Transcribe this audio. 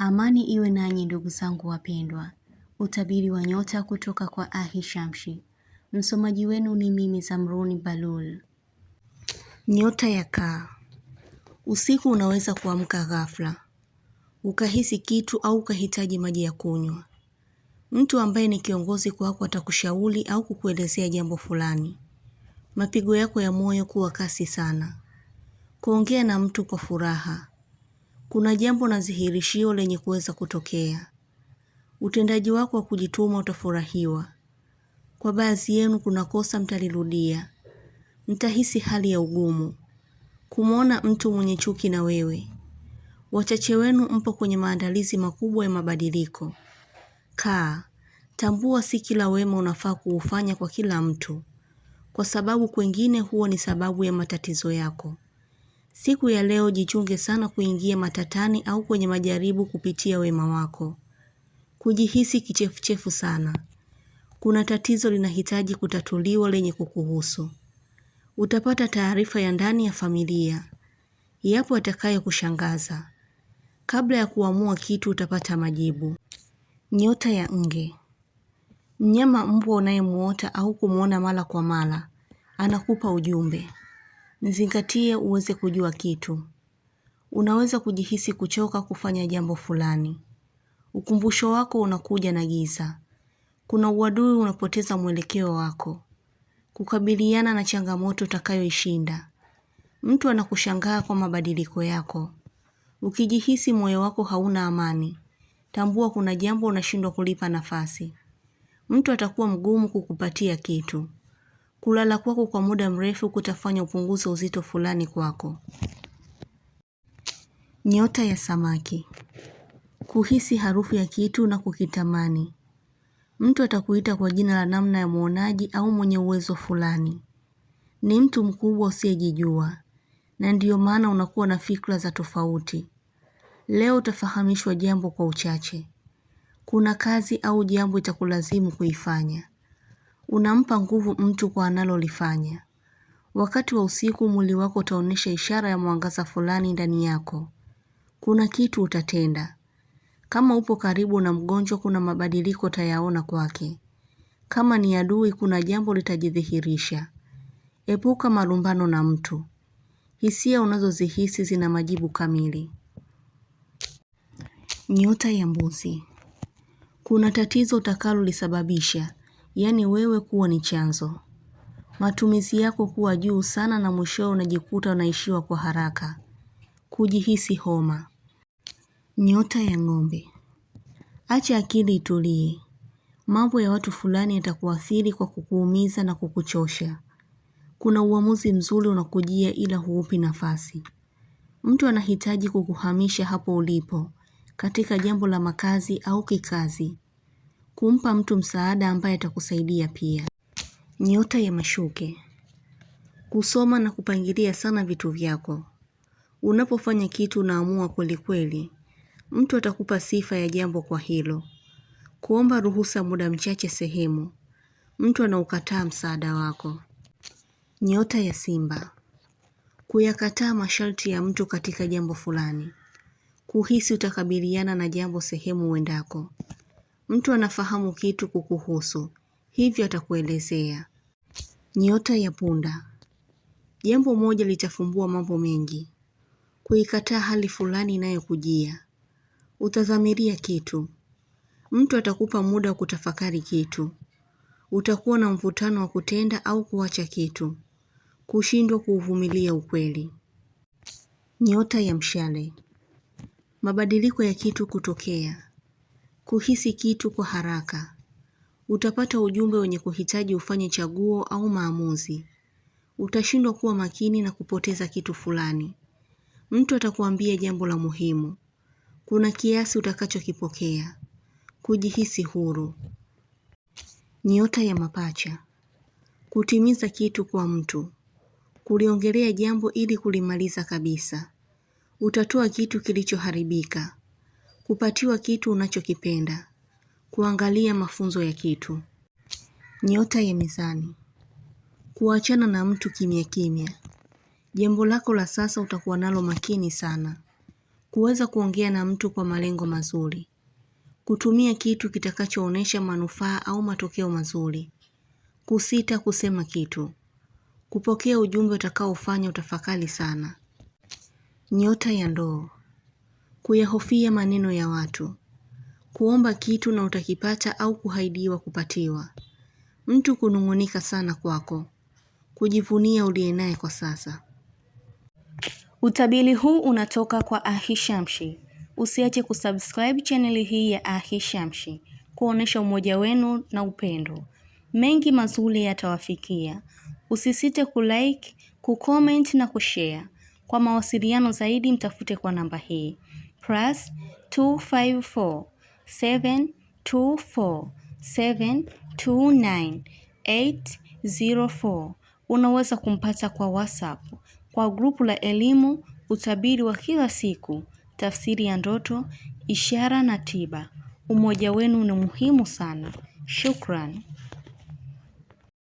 Amani iwe nanyi ndugu zangu wapendwa. Utabiri wa nyota kutoka kwa Ahishamshi. Msomaji wenu ni mimi Zamruni Balul. Nyota ya Kaa. Usiku unaweza kuamka ghafla, ukahisi kitu au ukahitaji maji ya kunywa. Mtu ambaye ni kiongozi kwako atakushauri au kukuelezea jambo fulani. Mapigo yako ya moyo kuwa kasi sana. Kuongea na mtu kwa furaha. Kuna jambo na dhihirishio lenye kuweza kutokea. Utendaji wako wa kujituma utafurahiwa. Kwa baadhi yenu kuna kosa mtalirudia. Mtahisi hali ya ugumu. Kumuona mtu mwenye chuki na wewe. Wachache wenu mpo kwenye maandalizi makubwa ya mabadiliko. Kaa, tambua si kila wema unafaa kuufanya kwa kila mtu. Kwa sababu kwengine huo ni sababu ya matatizo yako. Siku ya leo jichunge sana kuingia matatani au kwenye majaribu kupitia wema wako. Kujihisi kichefuchefu sana. Kuna tatizo linahitaji kutatuliwa lenye kukuhusu. Utapata taarifa ya ndani ya familia. Yapo atakayo kushangaza. Kabla ya kuamua kitu utapata majibu. Nyota ya Nge. Mnyama mbwa unayemuota au kumuona mara kwa mara anakupa ujumbe. Mzingatie uweze kujua kitu. Unaweza kujihisi kuchoka kufanya jambo fulani. Ukumbusho wako unakuja na giza. Kuna uadui unapoteza mwelekeo wako. Kukabiliana na changamoto utakayoishinda. Mtu anakushangaa kwa mabadiliko yako. Ukijihisi moyo wako hauna amani, tambua kuna jambo unashindwa kulipa nafasi. Mtu atakuwa mgumu kukupatia kitu. Kulala kwako kwa muda mrefu kutafanya upunguze uzito fulani kwako. Nyota ya Samaki. Kuhisi harufu ya kitu na kukitamani. Mtu atakuita kwa jina la namna ya muonaji au mwenye uwezo fulani. Ni mtu mkubwa usiyejijua, na ndiyo maana unakuwa na fikra za tofauti. Leo utafahamishwa jambo kwa uchache. Kuna kazi au jambo itakulazimu kuifanya. Unampa nguvu mtu kwa analolifanya. Wakati wa usiku mwili wako utaonesha ishara ya mwangaza fulani ndani yako. Kuna kitu utatenda. Kama upo karibu na mgonjwa kuna mabadiliko utayaona kwake. Kama ni adui kuna jambo litajidhihirisha. Epuka malumbano na mtu. Hisia unazozihisi zina majibu kamili. Nyota ya Mbuzi. Kuna tatizo utakalolisababisha, yani wewe kuwa ni chanzo. Matumizi yako kuwa juu sana na mwishowe unajikuta unaishiwa kwa haraka. Kujihisi homa. Nyota ya Ng'ombe. Acha akili itulie. Mambo ya watu fulani yatakuathiri kwa kukuumiza na kukuchosha. Kuna uamuzi mzuri unakujia ila huupi nafasi. Mtu anahitaji kukuhamisha hapo ulipo, katika jambo la makazi au kikazi. Kumpa mtu msaada ambaye atakusaidia pia. Nyota ya Mashuke. Kusoma na kupangilia sana vitu vyako. Unapofanya kitu unaamua kweli kweli. Mtu atakupa sifa ya jambo kwa hilo. Kuomba ruhusa muda mchache sehemu. Mtu anaukataa msaada wako. Nyota ya Simba. Kuyakataa masharti ya mtu katika jambo fulani. Kuhisi utakabiliana na jambo sehemu uendako. Mtu anafahamu kitu kukuhusu, hivyo atakuelezea. Nyota ya Punda. Jambo moja litafumbua mambo mengi. Kuikataa hali fulani inayokujia. Utadhamiria kitu. Mtu atakupa muda wa kutafakari kitu. Utakuwa na mvutano wa kutenda au kuacha kitu. Kushindwa kuuvumilia ukweli. Nyota ya Mshale. Mabadiliko ya kitu kutokea. Kuhisi kitu kwa haraka. Utapata ujumbe wenye kuhitaji ufanye chaguo au maamuzi. Utashindwa kuwa makini na kupoteza kitu fulani. Mtu atakuambia jambo la muhimu. Kuna kiasi utakachokipokea. Kujihisi huru. Nyota ya Mapacha. Kutimiza kitu kwa mtu. Kuliongelea jambo ili kulimaliza kabisa. Utatoa kitu kilichoharibika. Kupatiwa kitu unachokipenda. Kuangalia mafunzo ya kitu. Nyota ya Mizani. Kuachana na mtu kimya kimya. Jambo lako la sasa utakuwa nalo makini sana. kuweza kuongea na mtu kwa malengo mazuri, kutumia kitu kitakachoonyesha manufaa au matokeo mazuri, kusita kusema kitu, kupokea ujumbe utakaofanya utafakari sana. Nyota ya Ndoo: kuyahofia maneno ya watu, kuomba kitu na utakipata au kuahidiwa kupatiwa, mtu kunung'unika sana kwako, kujivunia uliye naye kwa sasa. Utabiri huu unatoka kwa Ahishamshi. Usiache kusubscribe chaneli hii ya Ahishamshi kuonesha umoja wenu na upendo. Mengi mazuri yatawafikia. Usisite kulike, kucomment na kushare. Kwa mawasiliano zaidi mtafute kwa namba hii +254 724 729 804. Unaweza kumpata kwa WhatsApp, kwa grupu la elimu, utabiri wa kila siku, tafsiri ya ndoto, ishara na tiba. Umoja wenu ni muhimu sana. Shukran.